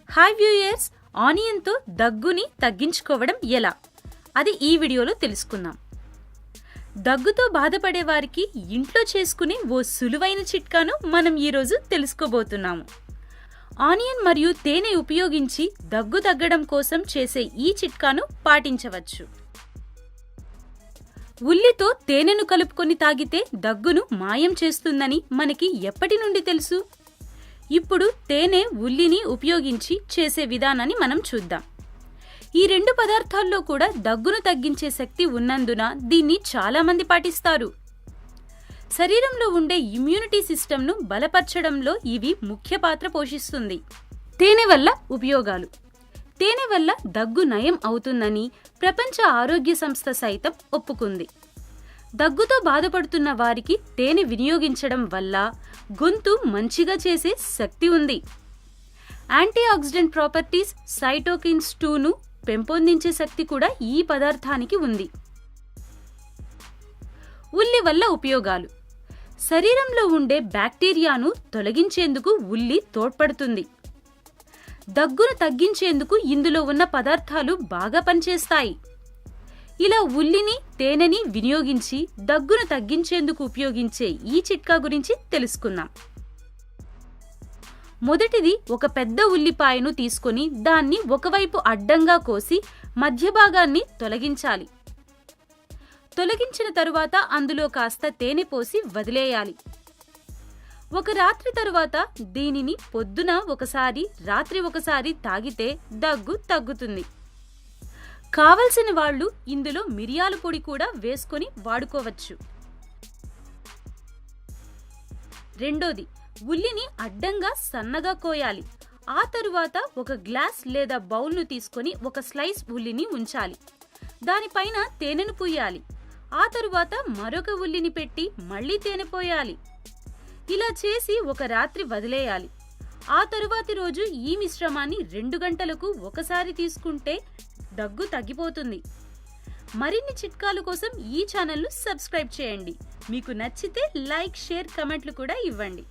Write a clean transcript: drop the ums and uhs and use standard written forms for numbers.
Hi viewers, ఆనియన్తో దగ్గుని తగ్గించుకోవడం ఎలా అది ఈ వీడియోలో తెలుసుకుందాం. దగ్గుతో బాధపడే వారికి ఇంట్లో చేసుకునే ఓ సులువైన చిట్కాను మనం ఈరోజు తెలుసుకోబోతున్నాము. ఆనియన్ మరియు తేనె ఉపయోగించి దగ్గు తగ్గడం కోసం చేసే ఈ చిట్కాను పాటించవచ్చు. ఉల్లితో తేనెను కలుపుకొని తాగితే దగ్గును మాయం చేస్తుందని మనకి ఎప్పటి నుండి తెలుసు? ఇప్పుడు తేనె, ఉల్లిని ఉపయోగించి చేసే విధానాన్ని మనం చూద్దాం. ఈ రెండు పదార్థాల్లో కూడా దగ్గును తగ్గించే శక్తి ఉన్నందున దీన్ని చాలా మంది పాటిస్తారు. శరీరంలో ఉండే ఇమ్యూనిటీ సిస్టమ్ను బలపరచడంలో ఇవి ముఖ్య పాత్ర పోషిస్తుంది. తేనె వల్ల ఉపయోగాలు. తేనె వల్ల దగ్గు నయం అవుతుందని ప్రపంచ ఆరోగ్య సంస్థ సైతం ఒప్పుకుంది. దగ్గుతో బాధపడుతున్న వారికి తేనె వినియోగించడం వల్ల గొంతు మంచిగా చేసే శక్తి ఉంది. యాంటీ ఆక్సిడెంట్ ప్రాపర్టీస్ సైటోకిన్స్ 2ను పెంపొందించే శక్తి కూడా ఈ పదార్థానికి ఉంది. ఉల్లి వల్ల ఉపయోగాలు. శరీరంలో ఉండే బ్యాక్టీరియాను తొలగించేందుకు ఉల్లి తోడ్పడుతుంది. దగ్గును తగ్గించేందుకు ఇందులో ఉన్న పదార్థాలు బాగా పనిచేస్తాయి. ఇలా ఉల్లిని, తేనెని వినియోగించి దగ్గును తగ్గించేందుకు ఉపయోగించే ఈ చిట్కా గురించి తెలుసుకుందాం. మొదటిది, ఒక పెద్ద ఉల్లిపాయను తీసుకొని దాన్ని ఒకవైపు అడ్డంగా కోసి మధ్య భాగాన్ని తొలగించాలి. తొలగించిన తరువాత అందులో కాస్త తేనె పోసి వదిలేయాలి. ఒక రాత్రి తరువాత దీనిని పొద్దున ఒకసారి, రాత్రి ఒకసారి తాగితే దగ్గు తగ్గుతుంది. కావలసిన వాళ్ళు ఇందులో మిరియాల పొడి కూడా వేసుకొని వాడుకోవచ్చు. రెండోది, ఉల్లిని అడ్డంగా సన్నగా కోయాలి. ఆ తరువాత ఒక గ్లాస్ లేదా బౌల్ను తీసుకొని ఒక స్లైస్ ఉల్లిని ఉంచాలి. దానిపైన తేనెను పూయాలి. ఆ తరువాత మరొక ఉల్లిని పెట్టి మళ్లీ తేనె పోయాలి. ఇలా చేసి ఒక రాత్రి వదిలేయాలి. ఆ తరువాతి రోజు ఈ మిశ్రమాన్ని 2 గంటలకు ఒకసారి తీసుకుంటే దగ్గు తగ్గిపోతుంది. మరిన్ని చిట్కాల కోసం ఈ ఛానల్ను సబ్స్క్రైబ్ చేయండి. మీకు నచ్చితే లైక్, షేర్, కమెంట్లు కూడా ఇవ్వండి.